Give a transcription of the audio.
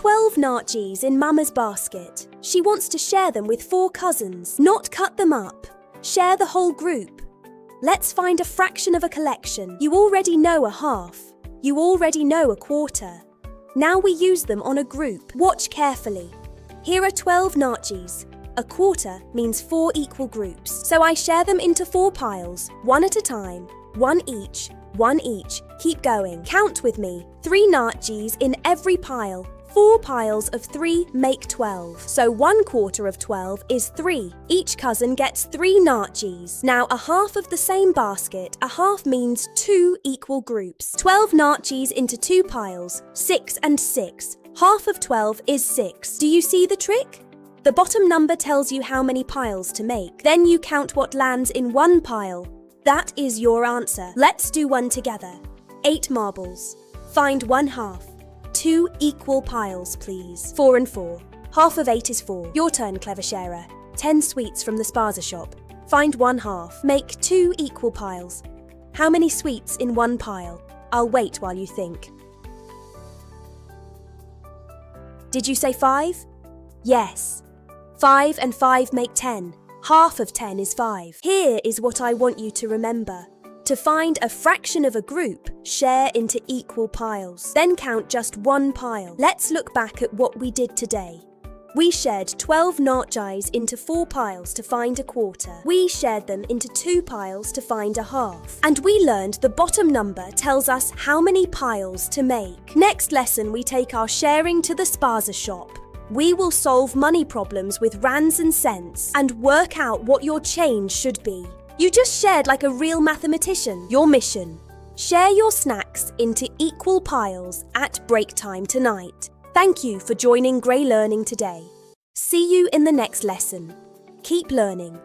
12 naartjies in Mama's basket. She wants to share them with 4 cousins, not cut them up. Share the whole group. Let's find a fraction of a collection. You already know a half. You already know a quarter. Now we use them on a group. Watch carefully. Here are 12 naartjies. A quarter means 4 equal groups. So I share them into 4 piles, one at a time. One each, one each. Keep going. Count with me. 3 naartjies in every pile. 4 piles of 3 make 12. So 1/4 of 12 is 3. Each cousin gets 3 naartjies. Now a half of the same basket. A half means 2 equal groups. 12 naartjies into 2 piles. 6 and 6. Half of 12 is 6. Do you see the trick? The bottom number tells you how many piles to make. Then you count what lands in one pile. That is your answer. Let's do one together. 8 marbles. Find 1/2. 2 equal piles, please. 4 and 4. Half of 8 is 4. Your turn, clever sharer. 10 sweets from the spaza shop. Find 1/2. Make 2 equal piles. How many sweets in one pile? I'll wait while you think. Did you say 5? Yes. 5 and 5 make 10. Half of 10 is 5. Here is what I want you to remember. To find a fraction of a group, share into equal piles. Then count just one pile. Let's look back at what we did today. We shared 12 naartjies into 4 piles to find a quarter. We shared them into 2 piles to find a half. And we learned the bottom number tells us how many piles to make. Next lesson, we take our sharing to the spaza shop. We will solve money problems with rands and cents and work out what your change should be. You just shared like a real mathematician. Your mission: share your snacks into equal piles at break time tonight. Thank you for joining Grey Learning today. See you in the next lesson. Keep learning.